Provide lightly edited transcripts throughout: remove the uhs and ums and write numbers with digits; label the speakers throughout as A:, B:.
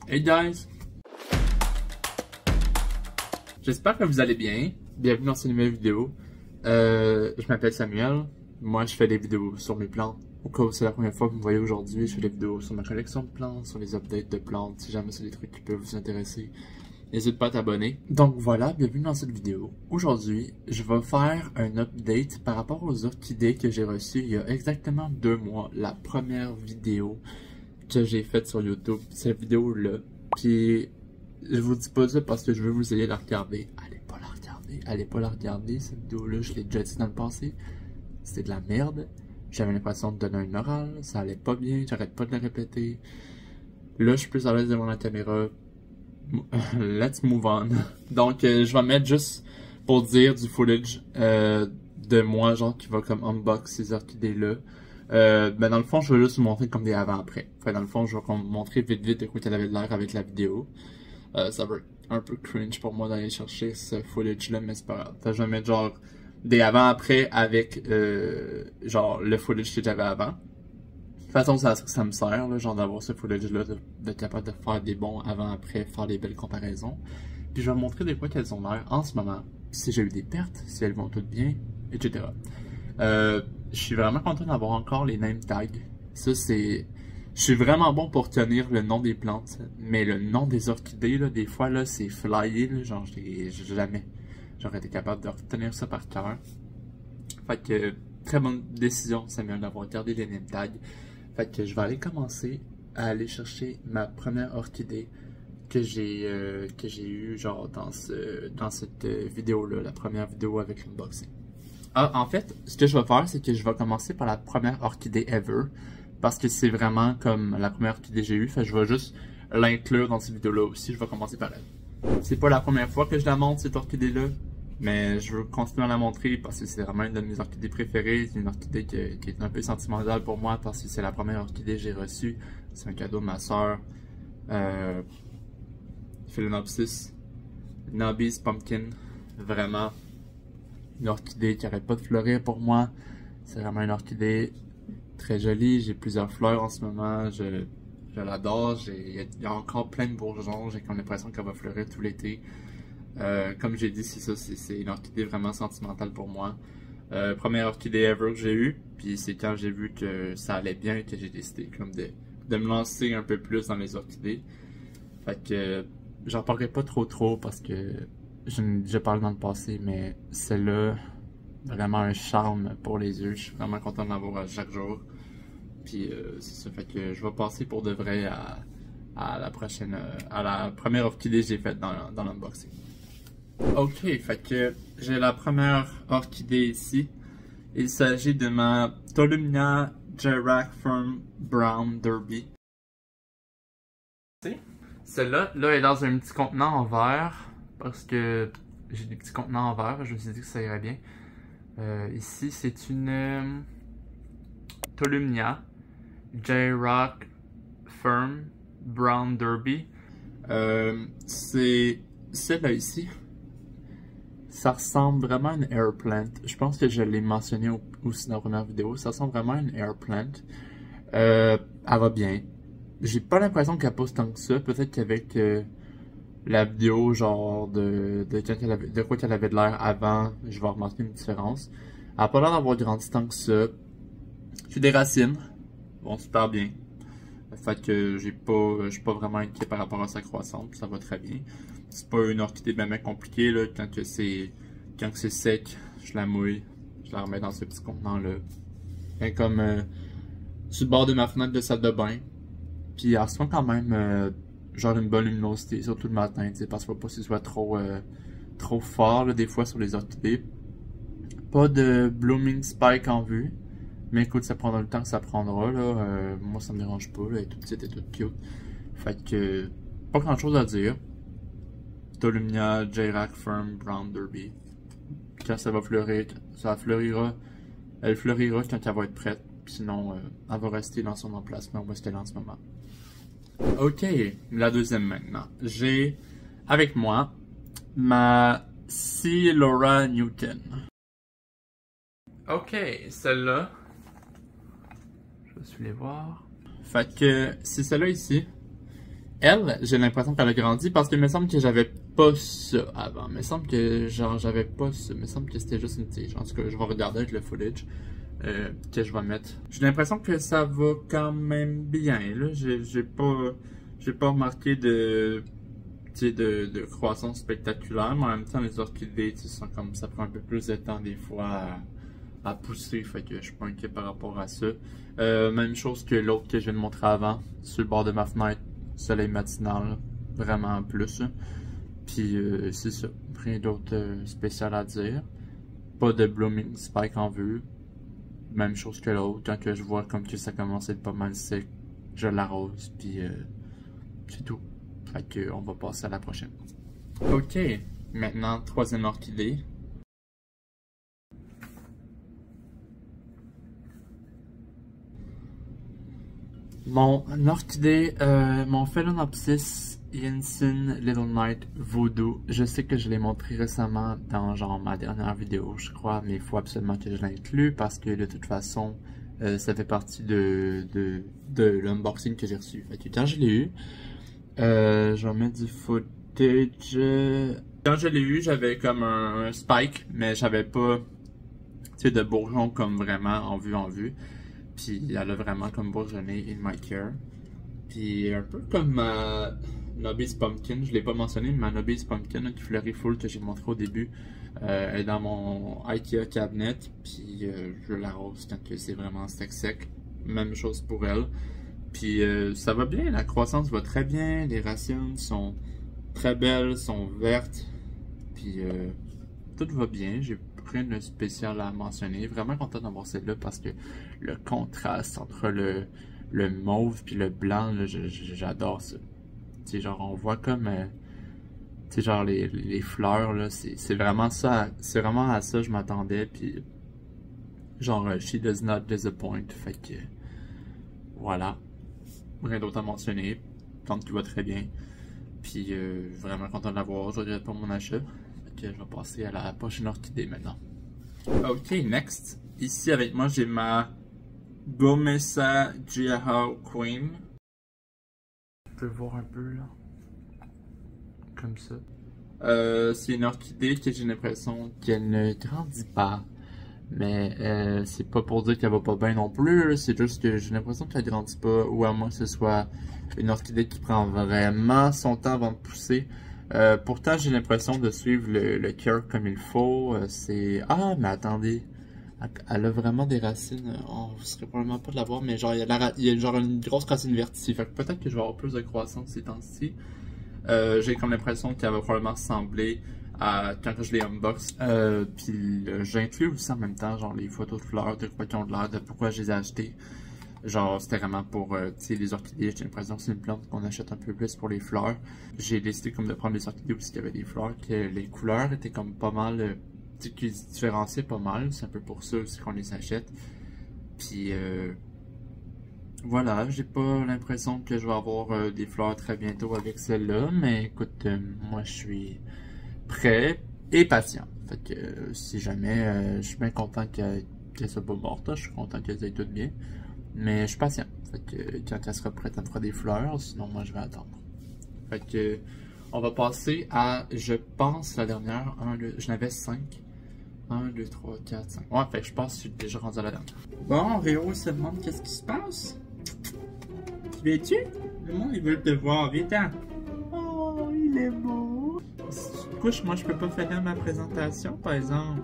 A: Hey guys! J'espère que vous allez bien. Bienvenue dans cette nouvelle vidéo. Je m'appelle Samuel. Moi, je fais des vidéos sur mes plantes. Au cas où c'est la première fois que vous me voyez aujourd'hui, je fais des vidéos sur ma collection de plantes, sur les updates de plantes. Si jamais c'est des trucs qui peuvent vous intéresser, n'hésite pas à t'abonner. Donc voilà, bienvenue dans cette vidéo. Aujourd'hui, je vais faire un update par rapport aux orchidées que j'ai reçues il y a exactement 2 mois. La première vidéo que j'ai faite sur YouTube, cette vidéo-là. Puis, je vous dis pas ça parce que je veux vous aider à la regarder. Allez pas la regarder, allez pas la regarder. Cette vidéo-là, je l'ai déjà dit dans le passé. C'était de la merde. J'avais l'impression de donner un oral, ça allait pas bien, j'arrête pas de le répéter. Là, je suis plus à l'aise devant la caméra. Let's move on. Donc, je vais mettre juste pour dire du footage de moi, genre, qui va comme unbox ces orchidées-là. Ben dans le fond, je vais juste vous montrer comme des avant-après. Enfin, dans le fond, je vais vous montrer vite de quoi elle avait l'air avec la vidéo. Ça va être un peu cringe pour moi d'aller chercher ce footage-là, mais c'est pas grave. Fait que je vais mettre genre des avant-après avec genre le footage que j'avais avant. De toute façon, ça me sert, là, genre d'avoir ce footage-là, d'être capable de faire des bons avant-après, faire des belles comparaisons. Puis je vais vous montrer de quoi qu'elles ont l'air en ce moment, si j'ai eu des pertes, si elles vont toutes bien, etc. Je suis vraiment content d'avoir encore les name tags. Ça, c'est... Je suis vraiment bon pour tenir le nom des plantes, mais le nom des orchidées, là, des fois, là, c'est flyé, là, genre, jamais j'aurais été capable de retenir ça par cœur. Fait que, très bonne décision, Samuel, d'avoir gardé les name tags. Fait que je vais aller commencer à aller chercher ma première orchidée que j'ai eu genre dans cette vidéo-là, la première vidéo avec l'unboxing. Ah, en fait, ce que je vais faire, c'est que je vais commencer par la première orchidée ever, parce que c'est vraiment comme la première orchidée que j'ai eue, fait que je vais juste l'inclure dans cette vidéo-là aussi, je vais commencer par elle. C'est pas la première fois que je la montre, cette orchidée-là, mais je veux continuer à la montrer parce que c'est vraiment une de mes orchidées préférées. C'est une orchidée qui est un peu sentimentale pour moi parce que c'est la première orchidée que j'ai reçue. C'est un cadeau de ma soeur. Phalaenopsis Nobis Pumpkin. Vraiment une orchidée qui n'arrête pas de fleurir pour moi. C'est vraiment une orchidée très jolie. J'ai plusieurs fleurs en ce moment. Je l'adore. Il y a encore plein de bourgeons. J'ai comme l'impression qu'elle va fleurir tout l'été. Comme j'ai dit, c'est une orchidée vraiment sentimentale pour moi. Première orchidée ever que j'ai eue, puis c'est quand j'ai vu que ça allait bien que j'ai décidé comme de me lancer un peu plus dans les orchidées. Fait que j'en parlerai pas trop parce que je parle dans le passé, mais celle-là, vraiment un charme pour les yeux. Je suis vraiment content de l'avoir à chaque jour. Puis c'est ça, fait que je vais passer pour de vrai à la prochaine, à la première orchidée que j'ai faite dans l'unboxing. Ok, fait que j'ai la première orchidée ici. Il s'agit de ma Tolumnia Gyracferum Brown Derby. Celle-là, là, est dans un petit contenant en verre. Parce que j'ai des petits contenants en verre. Je me suis dit que ça irait bien. Ici, c'est une Tolumnia Gyracferum Brown Derby. C'est celle-là ici. Ça ressemble vraiment à une air plant. Je pense que je l'ai mentionné aussi dans la première vidéo. Ça ressemble vraiment à une air plant. Elle va bien. J'ai pas l'impression qu'elle pousse tant que ça. Peut-être qu'avec la vidéo genre de quoi qu'elle avait de l'air avant, je vais remarquer une différence. Elle a pas l'air d'avoir grandi tant que ça. J'ai des racines. Bon, super bien. Fait que je suis pas vraiment inquiet par rapport à sa croissance. Ça va très bien. C'est pas une orchidée bien compliquée, là. Quand c'est sec, je la mouille. Je la remets dans ce petit contenant-là. Et comme sur le bord de ma fenêtre de salle de bain. Puis elle reçoit quand même genre une bonne luminosité, surtout le matin, parce qu'il faut pas que ce soit trop fort là, des fois sur les orchidées. Pas de blooming spike en vue. Mais écoute, ça prendra le temps que ça prendra, là. Moi, ça me dérange pas, là. Elle est toute petite et toute cute. Fait que, pas grand chose à dire. Tolumnia Gyracferum Brown Derby. Quand ça va fleurir, ça fleurira. Elle fleurira quand elle va être prête. Sinon, elle va rester dans son emplacement où est-ce qu'elle est en ce moment. Ok, la deuxième maintenant. J'ai avec moi ma Silora Newton. Ok, celle-là. Je vais les voir. Fait que c'est celle-là ici Elle, j'ai l'impression qu'elle a grandi parce qu'il me semble que j'avais pas ça avant. Il me semble que genre j'avais pas ça. Il me semble que c'était juste une tige. En tout cas, je vais regarder avec le footage que je vais mettre. J'ai l'impression que ça va quand même bien. Là, j'ai pas remarqué de croissance spectaculaire, mais en même temps les orchidées, sont comme ça prend un peu plus de temps des fois à pousser, fait que je suis pas inquiet par rapport à ça. Même chose que l'autre que je viens de montrer avant, sur le bord de ma fenêtre, soleil matinal, vraiment plus. Puis c'est ça, rien d'autre spécial à dire. Pas de blooming spike en vue. Même chose que l'autre, quand que je vois comme que ça commence à être pas mal sec, je l'arrose, puis c'est tout. Fait que on va passer à la prochaine. Ok, maintenant troisième orchidée. Mon orchidée, mon Phalaenopsis Jensen Little Knight Voodoo, je sais que je l'ai montré récemment dans genre ma dernière vidéo, je crois, mais il faut absolument que je l'inclue parce que de toute façon, ça fait partie de l'unboxing que j'ai reçu. Fait que quand je l'ai eu, je vais mettre du footage. Quand je l'ai eu, j'avais comme un spike, mais j'avais pas, de bourgeon comme vraiment en vue. Puis elle a vraiment comme bourgeonné in my care. Puis un peu comme ma Nobby's Pumpkin, je l'ai pas mentionné, mais ma Nobby's Pumpkin qui fleurit full que j'ai montré au début, elle est dans mon IKEA cabinet. Puis je l'arrose quand c'est vraiment sec. Même chose pour elle. Puis ça va bien, la croissance va très bien, les racines sont très belles, sont vertes. Puis tout va bien, j'ai rien de spécial à mentionner. Vraiment content d'avoir celle-là parce que le contraste entre le mauve puis le blanc, j'adore ça. Tu sais, genre on voit comme tu sais, genre les fleurs là, c'est vraiment ça, c'est vraiment à ça que je m'attendais. Puis genre she does not disappoint, fait que voilà, rien d'autre à mentionner. Plante qui va très bien. Puis vraiment content de l'avoir, je regrette pas mon achat. Je vais passer à la prochaine orchidée maintenant. Ok, next. Ici avec moi, j'ai ma Gomesa Jiahao Queen. Tu peux voir un peu là. Comme ça. C'est une orchidée que j'ai l'impression qu'elle ne grandit pas. Mais c'est pas pour dire qu'elle va pas bien non plus. C'est juste que j'ai l'impression qu'elle grandit pas. Ou à moins que ce soit une orchidée qui prend vraiment son temps avant de pousser. Pourtant, j'ai l'impression de suivre le care comme il faut. Ah, mais attendez. Elle a vraiment des racines. On ne serait probablement pas de la voir, mais genre, il y a genre une grosse racine verte ici. Fait que peut-être que je vais avoir plus de croissance ces temps-ci. J'ai comme l'impression qu'elle va probablement ressembler à quand je l'ai unbox. Puis j'inclus aussi en même temps, genre, les photos de fleurs, de quoi qui ont de l'air, de pourquoi je les ai achetées. Genre, c'était vraiment pour, tu sais, les orchidées, j'ai l'impression que c'est une plante qu'on achète un peu plus pour les fleurs. J'ai décidé comme de prendre des orchidées aussi qui avaient des fleurs, que les couleurs étaient comme pas mal, tu sais, qui se différenciaient pas mal. C'est un peu pour ça aussi qu'on les achète. Puis, voilà, j'ai pas l'impression que je vais avoir des fleurs très bientôt avec celle-là. Mais écoute, moi je suis prêt et patient. Fait que si jamais, je suis bien content qu'elle soit pas morte, je suis content qu'elle aille toutes bien. Mais je suis patient. Fait que quand elle sera prête, elle me fera des fleurs. Sinon, moi, je vais attendre. Fait que on va passer à, je pense, la dernière. J'en avais 5. 1, 2, 3, 4, 5. Ouais, fait que je pense que je suis déjà rendu à la dernière. Bon, Réo se demande qu'est-ce qui se passe. Tu viens-tu? Le monde, ils veulent te voir. Viens-t'en. Oh, il est beau. Si tu te couches, moi, je peux pas faire ma présentation, par exemple.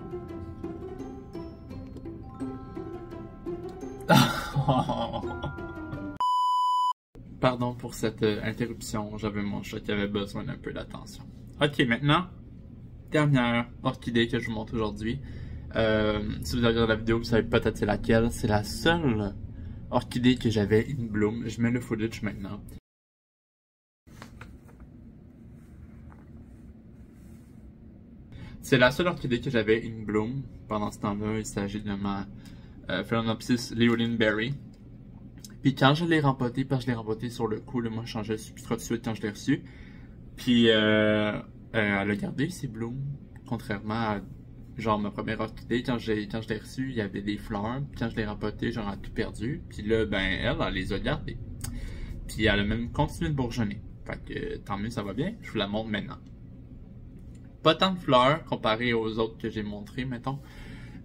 A: Pardon pour cette interruption, j'avais mon chat qui avait besoin d'un peu d'attention. Ok, maintenant, dernière orchidée que je vous montre aujourd'hui. Si vous regardez la vidéo, vous savez peut-être c'est laquelle. C'est la seule orchidée que j'avais in bloom. Je mets le footage maintenant. C'est la seule orchidée que j'avais in bloom pendant ce temps-là. Il s'agit de ma Phalaenopsis Leoline Berry. Puis quand je l'ai rempoté, parce que je l'ai rempoté sur le coup, là, moi je changeais le substrat tout de suite quand je l'ai reçu. Puis elle a gardé ses blooms, contrairement à genre ma première orchidée. Quand je l'ai reçu, il y avait des fleurs. Puis quand je l'ai rempoté, j'en ai tout perdu. Puis là, ben elle les a gardées. Puis elle a même continué de bourgeonner. Fait que tant mieux, ça va bien. Je vous la montre maintenant. Pas tant de fleurs comparé aux autres que j'ai montrées, mettons.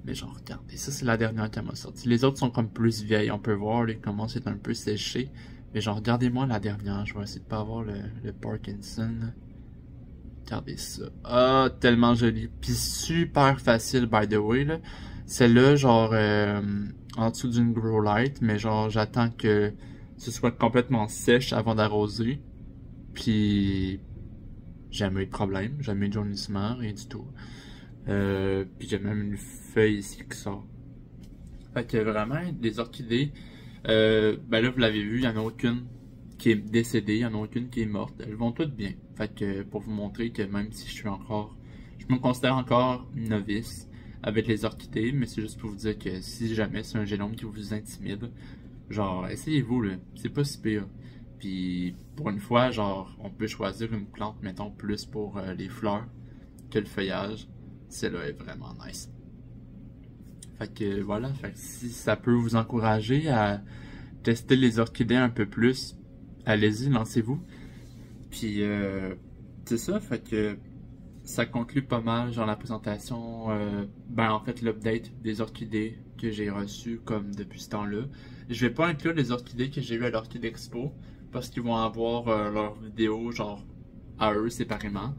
A: Mais genre, regardez, ça c'est la dernière qui m'a sorti. Les autres sont comme plus vieilles, on peut voir, les commencent à être un peu séchés. Mais genre, regardez-moi la dernière, je vais essayer de pas avoir le Parkinson. Regardez ça. Ah, tellement joli. Puis super facile, by the way, là. Celle-là, genre, en dessous d'une grow light, mais genre, j'attends que ce soit complètement sèche avant d'arroser. Puis, jamais eu de problème, jamais eu de jaunissement, rien du tout. Puis j'ai même une feuille ici qui sort. Fait que vraiment, des orchidées, ben là, vous l'avez vu, il n'y en a aucune qui est décédée, il n'y en a aucune qui est morte. Elles vont toutes bien. Fait que pour vous montrer que même si je me considère encore novice avec les orchidées, mais c'est juste pour vous dire que si jamais c'est un génome qui vous intimide, genre, essayez-vous, là. C'est pas si pire. Puis pour une fois, genre, on peut choisir une plante, mettons, plus pour les fleurs que le feuillage. Celle-là est vraiment nice. Fait que voilà, fait que si ça peut vous encourager à tester les orchidées un peu plus, allez-y, lancez-vous. Puis c'est ça, fait que ça conclut pas mal genre la présentation, ben en fait l'update des orchidées que j'ai reçues comme depuis ce temps-là. Je vais pas inclure les orchidées que j'ai eues à l'Orchidée Expo parce qu'ils vont avoir leur vidéo genre à eux séparément.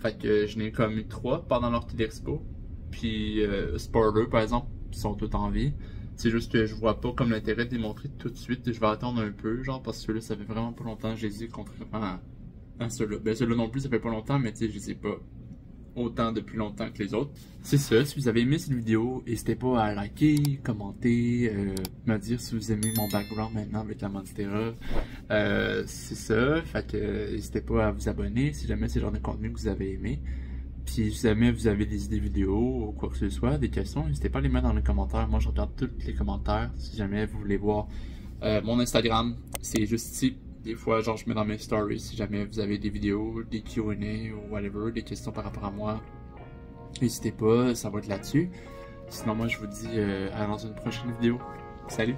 A: Fait que je n'ai comme eu 3 pendant l'Orchidée Expo. Puis spoiler par exemple, ils sont tous en vie. C'est juste que je vois pas comme l'intérêt de les montrer tout de suite. Je vais attendre un peu, genre parce que ceux-là ça fait vraiment pas longtemps que je les ai contrairement à ceux-là. Ben ceux-là non plus ça fait pas longtemps, mais tu sais je les ai pas autant depuis longtemps que les autres. C'est ça, si vous avez aimé cette vidéo, n'hésitez pas à liker, commenter, me dire si vous aimez mon background maintenant avec la Monstera. C'est ça, fait que n'hésitez pas à vous abonner si jamais c'est le genre de contenu que vous avez aimé. Puis si jamais vous avez des idées vidéos ou quoi que ce soit, des questions, n'hésitez pas à les mettre dans les commentaires. Moi je regarde tous les commentaires si jamais vous voulez voir. Mon Instagram, c'est juste ici. Des fois, genre, je mets dans mes stories si jamais vous avez des vidéos, des Q&A ou whatever, des questions par rapport à moi. N'hésitez pas, ça va être là-dessus. Sinon, moi, je vous dis à dans une prochaine vidéo. Salut!